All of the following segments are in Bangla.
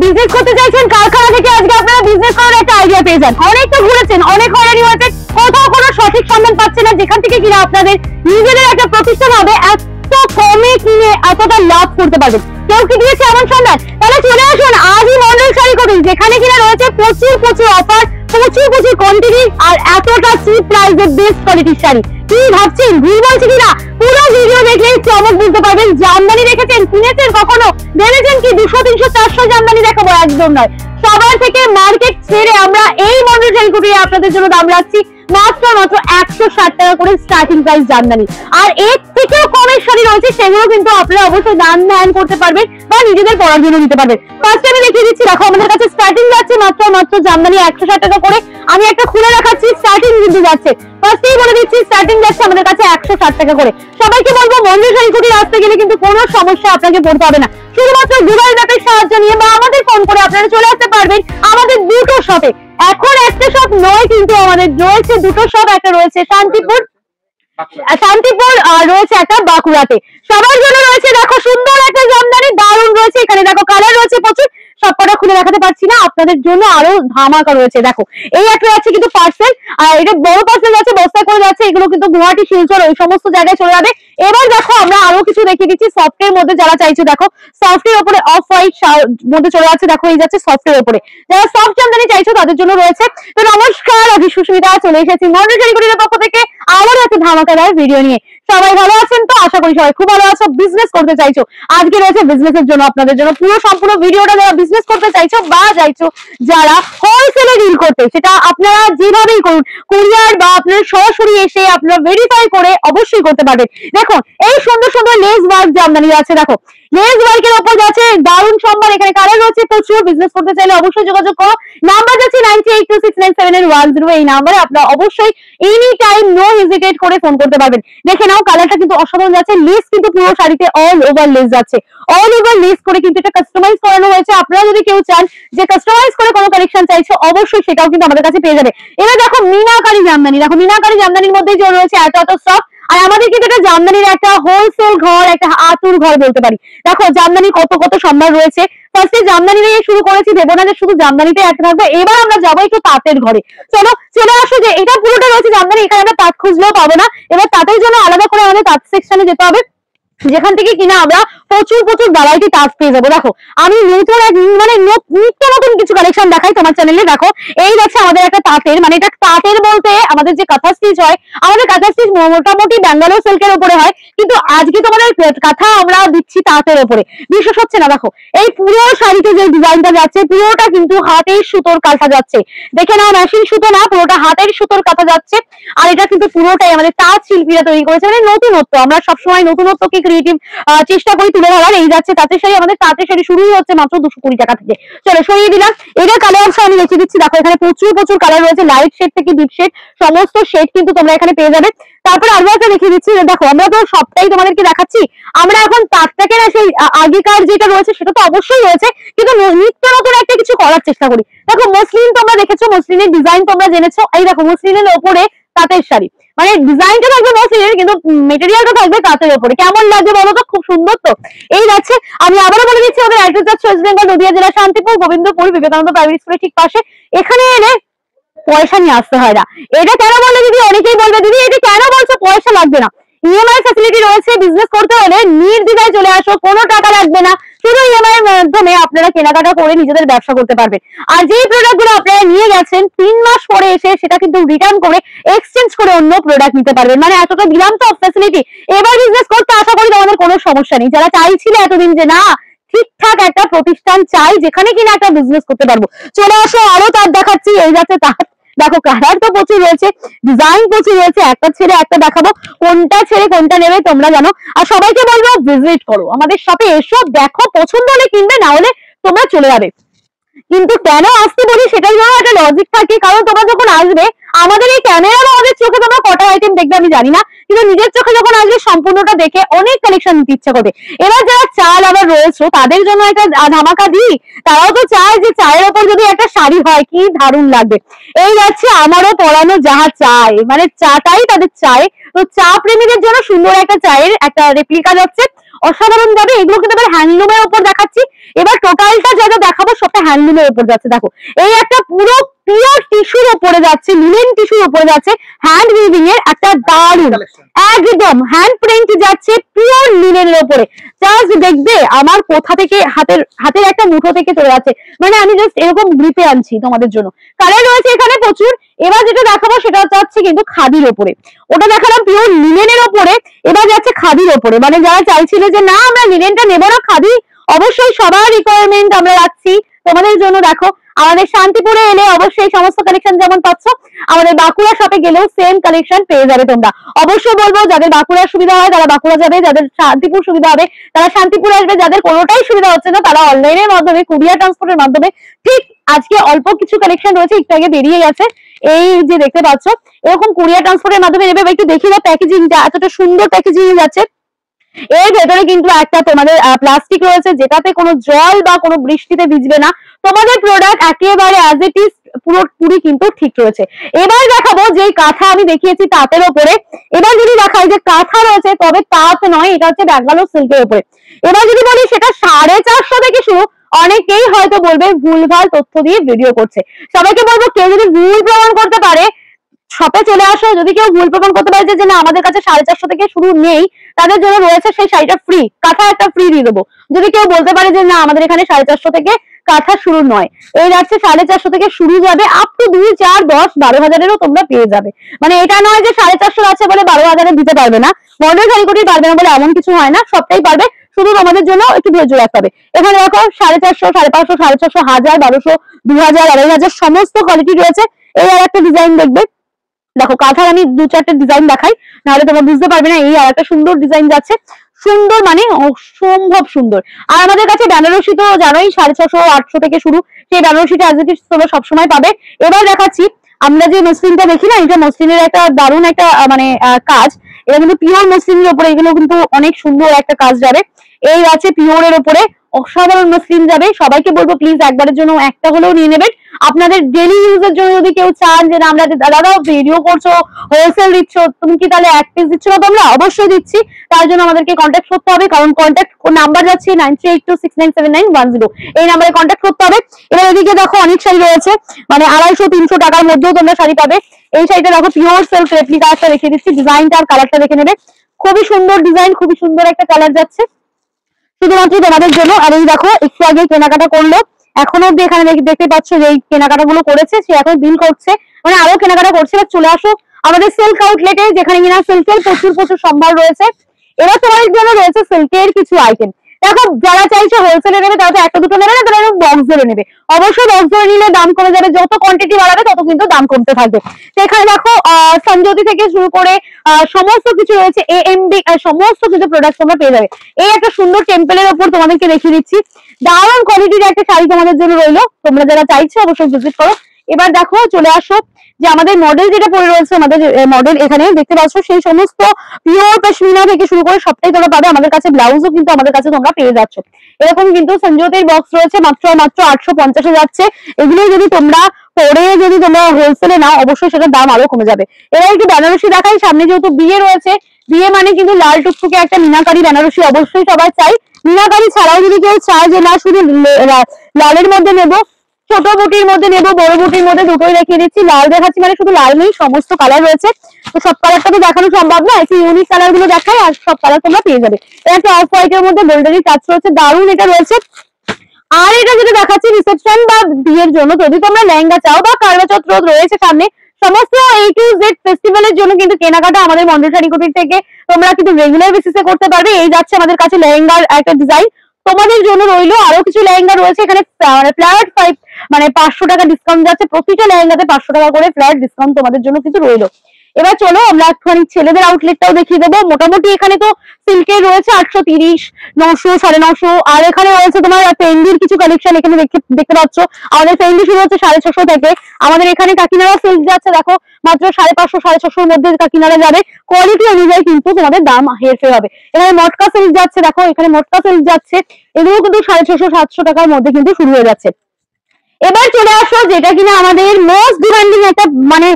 বিজনেস করতে চাইছেন কারখানা থেকে, আজকে আপনারা বিজনেস করার একটা আইডিয়া পেয়ে যান। অনেক তো ঘুরেছেন, অনেক হয়রানি হয়েছে, কোথাও কোনো সঠিক সন্ধান পাচ্ছেন না যেখান থেকে কিনা আপনাদের নিজেদের একটা প্রতিষ্ঠান হবে, এত কমে কিনে এতটা লাভ করতে পারবেন। কেউ কি দিয়েছে এমন সন্ধান? তাহলে চলে আসুন আজই মন্ডল শাড়ি কোটিং, যেখানে কিনা রয়েছে প্রচুর প্রচুর অফার, প্রচুর প্রচুর কোয়ান্টিটি আর এতটা চিপ প্রাইসে বেস্ট কোয়ালিটির শাড়ি। কি ভাবছেন ভুল বলছি কিনা? পুরো ভিডিও দেখলেই চমক বুঝতে পারবেন। জামদানি দেখেছেন, কিনেছেন কখনো? ভেবেছেন কি 200 300 400 জামদানি দেখাবো? একদম নয়। সবার থেকে মার্কেট ছেড়ে আমরা এই মন্ডল শাড়ি কোটিংয়ে আপনাদের জন্য দাম রাখছি মাত্র 160 টাকা করে স্টার্টিং প্রাইস জামদানি। আর এর থেকেও কমের শাড়ি রয়েছে, সেগুলো কিন্তু আপনারা অবশ্যই দাম ধ্যান করতে পারবেন বা নিজেদের পরার জন্য নিতে পারবেন। ফার্স্ট আমি দেখিয়ে দিচ্ছি, দেখো আমাদের কাছে স্টার্টিং যাচ্ছে মাত্র জামদানি 160 টাকা করে। আমি একটা খুলে দেখাচ্ছি, স্টার্টিং কিন্তু যাচ্ছে, ফার্স্টেই বলে দিচ্ছি স্টার্টিং যাচ্ছে আমাদের কাছে 160 টাকা করে। সবাইকে বলবো মন্ডল শাড়ি কোটিং আসতে গেলে কিন্তু কোনো সমস্যা আপনাকে পড়তে হবে না, শুধুমাত্র গুগল ম্যাপের সাহায্য নিয়ে বা আমাদের ফোন করে আপনারা চলে আসতে পারবেন আমাদের দুটো শপে। এখন একটা শপ নয়, কিন্তু আমাদের রয়েছে দুটো শপ, একটা রয়েছে শান্তিপুর আর রয়েছে একটা বাঁকুড়াতে। সবার জন্য রয়েছে দেখো সুন্দর একটা জামদানি, দারুণ রয়েছে। এখানে দেখো কালার রয়েছে প্রচুর, সবকটা খুলে দেখাতে পারছি না, আপনাদের জন্য আরো ধামাকা রয়েছে। দেখো এই একটা আছে কিন্তু পার্সেল, আর এটা বড় পার্সেল যাচ্ছে, বস্তায় করে যাচ্ছে, এগুলো কিন্তু গুয়াহাটি, শিলচর ওই সমস্ত জায়গায় চলে যাবে। এবার দেখো আমরা আরো কিছু দেখিয়ে দিচ্ছি সফটের মধ্যে, যারা চাইছো দেখো সফটের উপরে অফ হোয়াইট মধ্যে চলে যাচ্ছে, দেখো এই যাচ্ছে সফটের উপরে। যারা সফট জামদানি চাইছো তাদের জন্য রয়েছে। তো নমস্কার, আমি সুস্মিতা চলে এসেছি মন্ডল শাড়ি কোটিংয়ের পক্ষ থেকে আবার একটা ধামাকাদার ভিডিও নিয়ে। সবাই ভালো আছেন তো? আশা করি সবাই খুব ভালো আছো। বিজনেস করতে চাইছো, আজকে রয়েছে বিজনেসের জন্য আপনাদের জন্য পুরো সম্পূর্ণ ভিডিওটা। যারা বিজনেস করতে চাইছো বা চাইছো যারা হোলসেলে ডিল করতে, সেটা আপনারা যেভাবেই করুন, কুরিয়ার বা আপনারা সরাসরি এসে আপনারা ভেরিফাই করে অবশ্যই করতে পারবেন। দেখুন এই সুন্দর সুন্দর লেস ওয়ার্ক জামদানি আছে, দেখো লেস ওয়ার্কের উপর যাচ্ছে দারুণ সম্ভার। এখানে কালার রয়েছে প্রচুর। বিজনেস করতে চাইলে অবশ্যই যোগাযোগ করো। নাম্বার যাচ্ছে 9826977100। এই নাম্বারে আপনারা অবশ্যই এনি টাইম নো হেজিটেট করে ফোন করতে পারবেন। দেখে নাও কালারটা কিন্তু অসাধারণ যাচ্ছে। লেস কিন্তু পুরো শাড়িতে অল ওভার লেস যাচ্ছে, অল ওভার লেস করে কিন্তু এটা কাস্টমাইজ করানো হয়েছে। আপনারা যদি কেউ চান যে কাস্টমাইজ করে কোনো কালেকশন চাইছো, অবশ্যই সেটাও কিন্তু আমাদের কাছে পেয়ে যাবে। এবার দেখো মিনাকারি জামদানি, দেখো মিনাকারি জামদানির মধ্যে যে রয়েছে এত স্টক। আর আমাদের কিন্তু এটা জামদানির একটা হোলসেল ঘর, একটা আতুর ঘর বলতে পারি। দেখো জামদানি কত কত সম্ভার রয়েছে। ফার্স্টে জামদানি দিয়ে শুরু করেছি, ভেবো না যে শুধু জামদানিতে একটা থাকবে। এবার আমরা যাবো একটু তাঁতের ঘরে। চলো চলে আসো, যে এটা পুরোটা রয়েছে জামদানি, এখানে আমরা তাঁত খুঁজলেও পাবো না। এবার তাঁতের জন্য আলাদা করে আমাদের তাঁত সেকশনে যেতে হবে, যেখান থেকে কিনা আমরা প্রচুর প্রচুর ভ্যারাইটি তাঁত পেয়ে যাবো। দেখো আমি নতুন মানে নিত্য নতুন কিছু কালেকশন দেখাই তোমার চ্যানেলে। দেখো এই যাচ্ছে আমাদের একটা তাঁতের, মানে এটা তাঁতের বলতে আমাদের যে কাঁথা স্টিচ হয়, আমাদের কাঁথা স্টিচ মোটামুটি ব্যাঙ্গালোর সিল্কের উপরে হয়, কিন্তু আজকে তোমাদের কাঁথা আমরা দিচ্ছি তাঁতের উপরে। বিশ্বাস হচ্ছে না? দেখো এই পুরো শাড়িতে যে ডিজাইনটা যাচ্ছে, পুরোটা কিন্তু হাতের সুতোর কাঁথা যাচ্ছে। দেখে নাও, মেশিন সুতো না, পুরোটা হাতের সুতোর কাঁথা যাচ্ছে। আর এটা কিন্তু পুরোটাই আমাদের তাঁত শিল্পীরা তৈরি করেছে, মানে নতুনত্ব। আমরা সবসময় নতুনত্বকে ক্রিয়েটিভ চেষ্টা করি তুলে ধরার। এই যাচ্ছে তাঁতের শাড়ি, আমাদের তাঁতের শাড়ি শুরুই হচ্ছে মাত্র 220 টাকা থেকে। চলো সরিয়ে দিলাম। এটা কালার অংশ আমি দেখিয়ে দিচ্ছি। দেখো এখানে প্রচুর প্রচুর কালার রয়েছে, লাইট শেড থেকে ডিপ শেড, সমস্ত শেড কিন্তু তোমরা এখানে পেয়ে যাবে। তারপরে আরো একটা দেখিয়ে দিচ্ছি। দেখো আমরা তো সবটাই তোমাদেরকে দেখাচ্ছি, আমরা এখন তাঁতটাকে না সেই আগেকার যেটা রয়েছে সেটা তো অবশ্যই রয়েছে, কিন্তু নিত্য নতুন একটা কিছু করার চেষ্টা করি। দেখো মসলিন তোমরা দেখেছো, মসলিনের ডিজাইন তোমরা জেনেছো। এই দেখো মসলিনের ওপরে তাঁতের শাড়ি, মানে ডিজাইনটা থাকবে মসলিনের কিন্তু মেটেরিয়ালটা থাকবে তাঁতের উপরে। কেমন লাগবে বলো তো? খুব সুন্দর তো। এই যাচ্ছে, আমি আবারও বলে দিচ্ছি আমাদের অ্যাড্রেস যাচ্ছে ওয়েস্ট বেঙ্গল নদিয়া জেলা শান্তিপুর গোবিন্দপুর বিবেকানন্দ প্রাইমারি স্কুলের ঠিক পাশে। এখানে এলে পয়সা নিয়ে আসতে হয় না। এটা কেন বললে দিদি? অনেকেই বলবে দিদি এটা কেন বলছো পয়সা লাগবে না। ইএমআই ফ্যাসিলিটি রয়েছে। বিজনেস করতে হলে নির্দ্বিধায় চলে আসো, কোনো টাকা লাগবে না, শুধু ইএমআই এর মাধ্যমে আপনারা কেনাকাটা করে নিজেদের ব্যবসা করতে পারবেন। আর যেই প্রোডাক্ট গুলো আপনারা নিয়ে গেছেন 3 মাস পরে এসে সেটা কিন্তু রিটার্ন করে এক্সচেঞ্জ করে অন্য প্রোডাক্ট নিতে পারবেন। মানে এতটা দিলাম তো ফ্যাসিলিটি। এবার বিজনেস করতে আশা করি তোমাদের কোনো সমস্যা নেই। যারা চাইছিলে এতদিন যে না ঠিকঠাক একটা প্রতিষ্ঠান চাই যেখানে কিনা একটা বিজনেস করতে পারবো, চলে আসো। আরো তার দেখাচ্ছি। এই যাচ্ছে তার, দেখো কালার তো প্রচুর রয়েছে, ডিজাইন প্রচুর রয়েছে, একটা ছেড়ে একটা দেখাবো, কোনটা ছেড়ে কোনটা নেবে তোমরা জানো। আর সবাইকে বলবো ভিজিট করো আমাদের শপে, এসো দেখো, পছন্দ হলে কিনবে, না হলে তোমরা চলে যাবে। কিন্তু কেন আসতে বলি সেটার জন্য একটা লজিক থাকে, কারণ তোমরা যখন আসবে আমাদের এই ক্যামেরা বা আমাদের চোখে তোমরা কটা আইটেম দেখবে আমি জানি না, কিন্তু নিজের চোখে যখন আসবে সম্পূর্ণটা দেখে অনেক কালেকশন নিতে ইচ্ছা করবে। এবার যারা চাল আবার রয়েছে তাদের জন্য একটা ধামাকা দিই, তারাও তো চায় যে চায়ের ওপর যদি একটা শাড়ি হয় কি দারুণ লাগবে। এই যাচ্ছে আমারও পরানো যাহা চায়, মানে চাটাই তাদের চায়। তো চা প্রেমীদের জন্য সুন্দর একটা চায়ের একটা রেপ্লিকা যাচ্ছে, অসাধারণ যাবে। এগুলো কিন্তু এবার হ্যান্ডলুমের উপর দেখাচ্ছি। এবার টোটালটা যা যা দেখাবো সবটা হ্যান্ডলুমের উপর যাচ্ছে। দেখো এই একটা পুরো পিওর টিস্যুর উপরে যাচ্ছে, লিনেন টিস্যুর উপরে যাচ্ছে, হ্যান্ড উইভিং এর একটা দারুণ একদম হ্যান্ড প্রিন্ট যাচ্ছে পিওর লিনেনের উপরে। জাস্ট দেখবে আমার কোথা থেকে হাতের একটা মুঠো থেকে চলে যাচ্ছে, মানে আমি জাস্ট এরকম গ্রিপে আনছি তোমাদের জন্য। কালার রয়েছে এখানে প্রচুর। এবার যেটা দেখাবো সেটা যাচ্ছে কিন্তু খাদির ওপরে, ওটা দেখালাম পিওর লিনেনের ওপরে, এবার যাচ্ছে খাদির ওপরে। মানে যারা চাইছিলে যে না আমরা লিনেনটা নেবো না, খাদি অবশ্যই সবার রিকোয়ারমেন্ট আমরা রাখছি তোমাদের জন্য। দেখো আমাদের শান্তিপুরে এলে অবশ্যই সমস্ত কালেকশন যেমন পাচ্ছ, আমাদের বাঁকুড়া শপে গেলেও সেম কালেকশন পেয়ে যাবে তোমরা। অবশ্যই বলবো যাদের বাঁকুড়ার সুবিধা হয় তারা বাঁকুড়া যাবে, যাদের শান্তিপুর সুবিধা হবে তারা শান্তিপুর আসবে, যাদের কোনোটাই সুবিধা হচ্ছে না তারা অনলাইনের মাধ্যমে কুরিয়ার ট্রান্সপোর্টের মাধ্যমে। ঠিক আজকে অল্প কিছু কালেকশন রয়েছে, একটু আগে বেরিয়ে গেছে, এই যে দেখতে পাচ্ছ এরকম কুরিয়ার ট্রান্সপোর্টের মাধ্যমে নেবে। একটু দেখি দাও প্যাকেজিংটা, এতটা সুন্দর প্যাকেজিং যাচ্ছে। এর ভেতরে কিন্তু একটা তোমাদের প্লাস্টিক রয়েছে যেটাতে কোনো জল বা কোনো বৃষ্টিতে ভিজবে না। তোমাদের প্রোডাক্ট একেবারে অ্যাজ ইট ইজ পুরোপুরি কিন্তু ঠিক রয়েছে। এবার দেখাবো যে কাঁথা আমি দেখিয়েছি তাঁতের ওপরে, এবার যদি দেখাই যে কাঁথা রয়েছে তবে তাঁত নয়, এটা হচ্ছে ব্যাঙ্গালোর সিল্কের উপরে। এবার যদি বলি সেটা 450 থেকে শুরু। অনেকেই হয়তো বলবে ভুলভাল তথ্য দিয়ে ভিডিও করছে, সবাইকে বলবো কেউ যদি ভুল প্রমাণ করতে পারে শপে চলে আসো। যদি কেউ ভুল প্রমাণ করতে পারে যে না আমাদের কাছে 450 থেকে শুরু নেই, তাদের জন্য রয়েছে সেই শাড়িটা ফ্রি, কাঁথা একটা ফ্রি দিয়ে দেবো। যদি কেউ বলতে পারে যে না আমাদের এখানে 450 থেকে কাঁথা শুরু নয়, এই যাচ্ছে 450 থেকে শুরু যাবে আপ টু 2, 4, 10, 12,000-এরও তোমরা পেয়ে যাবে। মানে এটা নয় যে 450 আছে বলে 12,000-এ দিতে পারবে না, মডেল শাড়ি পারবে না বলে এমন কিছু হয় না, সবটাই পারবে, শুধু তোমাদের জন্য একটু ধৈর্য রাখতে হবে। এখানে দেখো 450, 550, 650, 1000, 1200, 2000, 2500 সমস্ত কোয়ালিটি রয়েছে। এই আর একটা ডিজাইন দেখবে, দেখো কাঁথার আমি 2-4টে ডিজাইন দেখাই, নাহলে তোমরা বুঝতে পারবে না। এই আর একটা সুন্দর ডিজাইন যাচ্ছে, সুন্দর মানে অসম্ভব সুন্দর। আর আমাদের কাছে বেনারসি তো জানোই 650, 800 থেকে শুরু, সেই বেনারসিটা অ্যাজ ইট ইজ তোমরা সবসময় পাবে। এবার দেখাচ্ছি আমরা যে মসলিনটা দেখি না, এটা মসলিনের একটা দারুণ একটা মানে কাজ, এটা কিন্তু পিওর মসলিনের উপরে, এগুলো কিন্তু অনেক সুন্দর একটা কাজ যাবে। এই আছে পিওরের উপরে অসাধারণ মসলিন যাবে। সবাইকে বলবো প্লিজ একবারের জন্য একটা হলেও নিয়ে নেবেন। আপনাদের ডেলি ইউজের জন্য যদি কেউ চান যে না আমরা দাদা ভিডিও করছো হোলসেল দিচ্ছ, তুমি কি তাহলে এক পিস দিচ্ছ না? তোমরা অবশ্যই দিচ্ছি, তার জন্য আমাদেরকে কন্ট্যাক্ট করতে হবে, কারণ কন্ট্যাক্ট নাম্বার যাচ্ছে 9382697910, এই নাম্বারে কন্ট্যাক্ট করতে হবে। এবার এদিকে দেখো অনেক শাড়ি রয়েছে, মানে 250-300 টাকার মধ্যেও তোমরা শাড়ি পাবে। এই শাড়িটা দেখো পিওর সেলফ রেপ্লিকা, একটা রেখে দিচ্ছি, ডিজাইনটা আর কালারটা দেখে নেবে, খুবই সুন্দর ডিজাইন, খুবই সুন্দর একটা কালার যাচ্ছে শুধুমাত্র তোমাদের জন্য। আর এই দেখো একটু আগে কেনাকাটা করলো, এখনো অব্দি এখানে দেখতে পাচ্ছ যে এই কেনাকাটা গুলো করেছে, সে এখন বিল করছে, মানে আরো কেনাকাটা করছে। চলে আসো আমাদের সিল্ক আউটলেটে, যেখানে কিনা সিল্কের প্রচুর সম্ভার রয়েছে। এবার তোমাদের জন্য রয়েছে সিল্কের কিছু আইটেম। দেখো যারা চাইছে হোলসেলে নেবে তারা তো একটা দুটো নেবে না, তারা বক্স ধরে নেবে। অবশ্যই বক্স ধরে নিলে দাম কমে যাবে, যত কোয়ান্টিটি বাড়াবে তত কিন্তু দাম কমতে থাকবে। সেখানে দেখো সঞ্জতি থেকে শুরু করে সমস্ত কিছু রয়েছে, AMD সমস্ত কিছু প্রোডাক্ট তোমরা পেয়ে যাবে। এই একটা সুন্দর টেম্পলের উপর তোমাদেরকে দেখিয়ে দিচ্ছি, দারুণ কোয়ালিটির একটা শাড়ি তোমাদের জন্য রইলো, তোমরা যারা চাইছো অবশ্যই ভিজিট করো। এবার দেখো চলে আসো যে আমাদের মডেল যেটা পরে রয়েছে, আমাদের মডেল এখানে দেখতে পাচ্ছ সেই সমস্ত পিওর পশমিনা থেকে শুরু করে সবটাই তোমরা পাবে আমাদের কাছে। ব্লাউজও কিন্তু আমাদের কাছে তোমরা পেয়ে যাচ্ছ। এরকম কিন্তু সঞ্জতির বক্স রয়েছে, মাত্র 850-এ যাচ্ছে। এগুলো যদি তোমরা পরে যদি তোমরা হোলসেলে নাও অবশ্যই সেটার দাম আরো কমে যাবে। এবার একটু বেনারসি দেখাই, সামনে যেহেতু বিয়ে রয়েছে, বিয়ে মানে কিন্তু লাল টুকটুকে একটা মিনাকারি বেনারসি অবশ্যই সবাই চাই। মিনাকারি ছাড়াও যদি কেউ চায় যে না শুধু লালের মধ্যে নেবো, ছোট বুটির মধ্যে নেবো, বড় বুটির মধ্যে, দুটোই দেখিয়ে দিচ্ছি। লাল দেখাচ্ছি মানে শুধু লাল নেই, সমস্ত কালার রয়েছে, তো সব কালারটা তো দেখানো সম্ভব না, একটু ইউনিক কালার গুলো দেখাই, আর সব কালার তোমরা পেয়ে যাবে। এটা একটা অফ হোয়াইটের মধ্যে গোল্ডেন টাচ রয়েছে, দারুণ এটা রয়েছে। আর এটা যেটা দেখাচ্ছি রিসেপশন বা বিয়ের জন্য, যদি তোমরা লেহেঙ্গা চাও বা কারবাচৌথ রয়েছে সামনে, সমস্ত A to Z ফেস্টিভ্যালের জন্য কিন্তু কেনাকাটা আমাদের মন্ডল শাড়ি কুটির থেকে তোমরা কিন্তু রেগুলার বেসিসে করতে পারবে। এই যাচ্ছে আমাদের কাছে লেহেঙ্গার একটা ডিজাইন, তোমাদের জন্য রইলো আরো কিছু লেহেঙ্গা রয়েছে এখানে, ফ্ল্যাট 5 মানে 500 টাকা ডিসকাউন্ট যাচ্ছে, প্রতিটা লেহেঙ্গাতে 500 টাকা করে ফ্ল্যাট ডিসকাউন্ট তোমাদের জন্য কিন্তু রইলো। এবার চলো আমরা একটুখানি ছেলেদের আউটলেটটাও দেখিয়ে দেবো। মোটামুটি এখানে তো সিল্কের রয়েছে 830, 900, 950, আর এখানে রয়েছে তোমার ফেন্ডির কিছু কালেকশন এখানে দেখতে পাচ্ছ। আমাদের ফেন্ডি শুরু হচ্ছে 650 থেকে, আমাদের এখানে কাকিনাড়া সিল্ক যাচ্ছে দেখো মাত্র 550, 650-এর মধ্যে কাকিনাড়া যাবে। কোয়ালিটি অনুযায়ী কিন্তু তোমাদের দাম হেরফের হবে। এখানে মটকা সিল্ক যাচ্ছে, দেখো এখানে মটকা সিল্ক যাচ্ছে, এগুলো কিন্তু 650, 700 টাকার মধ্যে কিন্তু শুরু হয়ে যাচ্ছে। এবার চলে আসো যেটা কিনা আমাদের মোস্ট ডিমান্ডিং একটা, মানে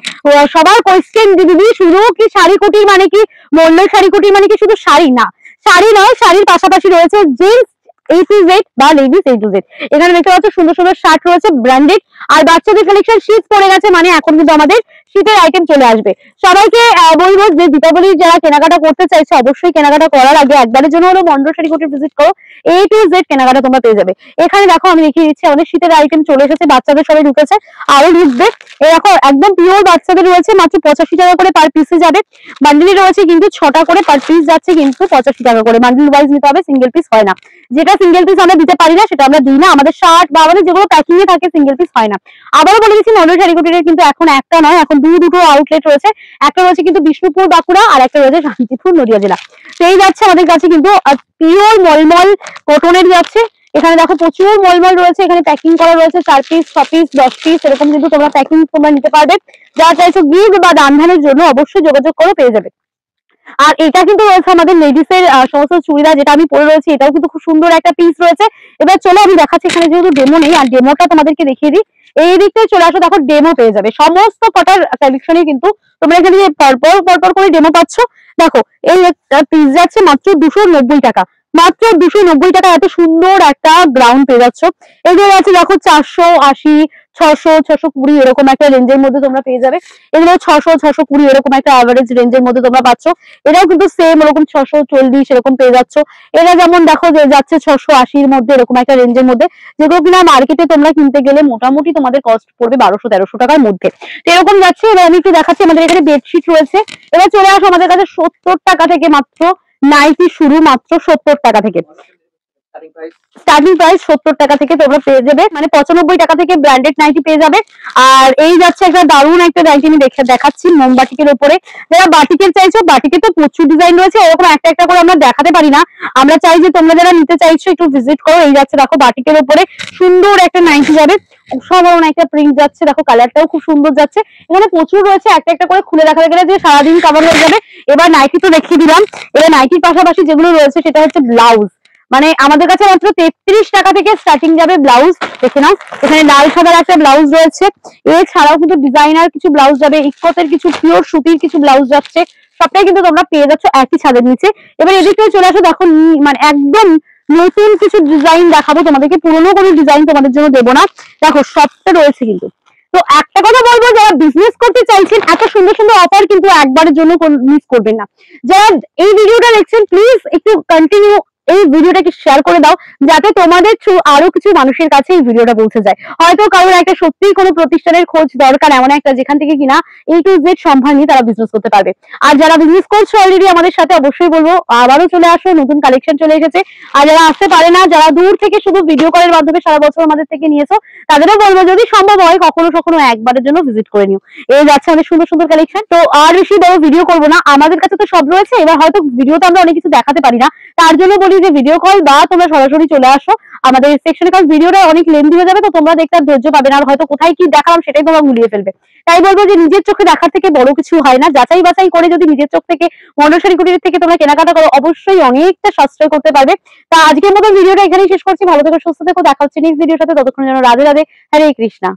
সবার কোয়েশ্চেন, দিদি শুধু কি শাড়ি কুটির মানে কি, মন্ডল শাড়ি কুটির মানে কি শুধু শাড়ি না, শাড়ি নয়, শাড়ির পাশাপাশি রয়েছে জিন্স A to Z বা লেডিস A to Z। এখানে দেখতে পাচ্ছ সুন্দর সুন্দর শার্ট রয়েছে ব্র্যান্ডেড, আর বাচ্চাদের কালেকশন শীত পড়ে গেছে মানে এখন কিন্তু আমাদের শীতের আইটেম চলে আসবে। সবাইকে বলবো যে দীপাবলির যারা কেনাকাটা করতে চাইছে অবশ্যই কেনাকাটা করার আগে একবারের জন্য হলো মন্ডল শাড়ি কোটি ভিজিট করো, A to Z কেনাকাটা তোমরা পেয়ে যাবে। এখানে দেখো আমি দেখিয়ে দিচ্ছি আমাদের শীতের আইটেম চলে এসেছে, বাচ্চাদের সবাই ঢুকেছে, আরো ঢুকবে। এই দেখো একদম পিওর বাচ্চাদের রয়েছে, মাত্র 85 টাকা করে পার পিসে যাবে। বান্ডিলে রয়েছে কিন্তু 6টা করে পার পিস যাচ্ছে, কিন্তু 85 টাকা করে বান্ডিল ওয়াইজ নিতে হবে, সিঙ্গেল পিস হয় না। যেটা সিঙ্গেল পিস আমরা দিতে পারি না সেটা আমরা দিই না, আমাদের শার্ট বা আমাদের যেগুলো প্যাকিং এ থাকে সিঙ্গেল পিস হয় না। আবারও বলে দিচ্ছি মন্ডল শাড়ি কুটিরের কিন্তু এখন একটা নয়, এখন দুটো আউটলেট রয়েছে। একটা রয়েছে কিন্তু বিষ্ণুপুর বাঁকুড়া, আর একটা রয়েছে শান্তিপুর নদিয়া জেলা। সেই যাচ্ছে আমাদের কাছে কিন্তু পিওর মলমল কটনের যাচ্ছে। এখানে দেখো প্রচুর মলমল রয়েছে, এখানে প্যাকিং করা রয়েছে 4 পিস 6 পিস 10 পিস এরকম কিন্তু তোমরা প্যাকিং তোমরা নিতে পারবে। যারা চাইছো গিফট বা দান ধ্যানের জন্য অবশ্যই যোগাযোগ করো, পেয়ে যাবে। আর এটা কিন্তু রয়েছে আমাদের লেডিস এর সমস্ত চুড়িদার, যেটা আমি পরে রয়েছি এটাও কিন্তু খুব সুন্দর একটা পিস রয়েছে। এবার চলো আমি দেখাচ্ছি, এখানে যেহেতু ডেমো নেই আর ডেমোটা তোমাদেরকে দেখিয়ে দিই। এই দিকটায় চলে আসো, দেখো ডেমো পেয়ে যাবে সমস্ত কটার কালেকশনই কিন্তু তোমরা এখানে পরপর করে ডেমো পাচ্ছ। দেখো এই পিস যাচ্ছে মাত্র 290 টাকা, মাত্র 290 টাকা এত সুন্দর একটা গ্রাউন্ড পেয়ে যাচ্ছ। এগুলো আছে দেখো 480 600 620 এরকম একটা রেঞ্জের মধ্যে তোমরা পেয়ে যাবে। এগুলো 600 620 এরকম একটা অ্যাভারেজ রেঞ্জের মধ্যে তোমরা পাচ্ছ। এটাও কিন্তু সেম ওরকম 640 এরকম পেয়ে যাচ্ছ। এটা যেমন দেখো যে যাচ্ছে 680 এর মধ্যে এরকম একটা রেঞ্জের মধ্যে, যেগুলো কিনা মার্কেটে তোমরা কিনতে গেলে মোটামুটি তোমাদের কস্ট পড়বে 1200 1300 টাকার মধ্যে। তো এরকম যাচ্ছে। এবার আমি একটু দেখাচ্ছি, আমাদের এখানে বেডশিট রয়েছে। এবার চলে আসো আমাদের কাছে 70 টাকা থেকে মাত্র নাইটি শুরু, মাত্র 70 টাকা থেকে স্টার্টিং প্রাইস 70 টাকা থেকে তোমরা পেয়ে যাবে, মানে 95 টাকা থেকে ব্র্যান্ডেড নাইটি পেয়ে যাবে। আর এই যাচ্ছে একটা দারুণ একটা নাইটি আমি দেখাচ্ছি মোমবাটিকের উপরে। যারা বাটিকের চাইছো, বাটিকে তো প্রচুর ডিজাইন রয়েছে, এরকম একটা একটা করে আমরা দেখাতে পারি না। আমরা চাই যে তোমরা যারা নিতে চাইছো একটু ভিজিট করো। এই যাচ্ছে দেখো বাটিকের উপরে সুন্দর একটা নাইটি যাবে, অসাধারণ একটা প্রিন্ট যাচ্ছে, দেখো কালারটাও খুব সুন্দর যাচ্ছে। এখানে প্রচুর রয়েছে, একটা একটা করে খুলে দেখাতে গেলে যে সারাদিন কভার হয়ে যাবে। এবার নাইটি তো দেখিয়ে দিলাম, এবার নাইটির পাশাপাশি যেগুলো রয়েছে সেটা হচ্ছে ব্লাউজ। মানে আমাদের কাছে মাত্র 33 টাকা থেকে স্টার্টিং যাবে ব্লাউজ, দেখে নাও। এখানে লাল সাদার একটা ব্লাউজ রয়েছে, এছাড়াও কিন্তু ডিজাইনার কিছু ব্লাউজ যাবে, ইকোতের কিছু পিওর সুতির কিছু ব্লাউজ যাচ্ছে। সবটাই কিন্তু তোমরা পেয়ে যাচ্ছ একই ছাদের নিচে। এবার এদিকে চলে আসো, দেখো মানে একদম নতুন কিছু ডিজাইন দেখাবো তোমাদেরকে, পুরোনো কোনো ডিজাইন তোমাদের জন্য দেবো না। দেখো সবটা রয়েছে কিন্তু। তো একটা কথা বলবো, যারা বিজনেস করতে চাইছেন এত সুন্দর সুন্দর অফার কিন্তু একবারের জন্য মিস করবেন না। যারা এই ভিডিওটা দেখছেন প্লিজ একটু কন্টিনিউ এই ভিডিওটাকে শেয়ার করে দাও, যাতে তোমাদের থ্রু আরো কিছু মানুষের কাছে এই ভিডিওটা পৌঁছে যায়। হয়তো কারোর একটা সত্যিই কোনো প্রতিষ্ঠানের খোঁজ দরকার, এমন একটা যেখান থেকে কিনা A to Z সম্ভার নিয়ে তারা বিজনেস করতে পারবে। আর যারা বিজনেস করছে অলরেডি আমাদের সাথে, অবশ্যই বলবো আবারও চলে আসো, নতুন কালেকশন চলে এসেছে। আর যারা আসতে পারে না, যারা দূর থেকে শুধু ভিডিও কলের মাধ্যমে সারা বছর আমাদের থেকে নিয়েছো, তাদেরও বলবো যদি সম্ভব হয় কখনো কখনো একবারের জন্য ভিজিট করে নিও। এই যাচ্ছে আমাদের সুন্দর সুন্দর কালেকশন। তো আর বেশি বড় ভিডিও করবো না, আমাদের কাছে তো সব রয়েছে। এবার হয়তো ভিডিওতে আমরা অনেক কিছু দেখাতে পারি না, তার জন্য বলি যে ভিডিও কল বা তোমরা সরাসরি চলে আসো আমাদের সেকশনে, কারণ ভিডিওটা অনেক লেন্থি হয়ে যাবে, তো তোমরা দেখতে আর ধৈর্য পাবে না, আর হয়তো কোথায় কি দেখালাম সেটাই তোমরা গুলিয়ে ফেলবে। তাই বলবো যে নিজের চোখে দেখার থেকে বড় কিছু হয় না, যাচাই বাছাই করে যদি নিজের চোখ থেকে মন্ডল শাড়ি কুটির থেকে তোমরা কেনাকাটা করো অবশ্যই অনেকটা সাশ্রয় করতে পারবে। তা আজকের মতো ভিডিওটা এখানেই শেষ করছি, ভালো থেকো সুস্থ থেকো, দেখা হচ্ছে নেক্সট ভিডিওর সাথে, ততক্ষণ যেন রাধে রাধে, হরে কৃষ্ণা।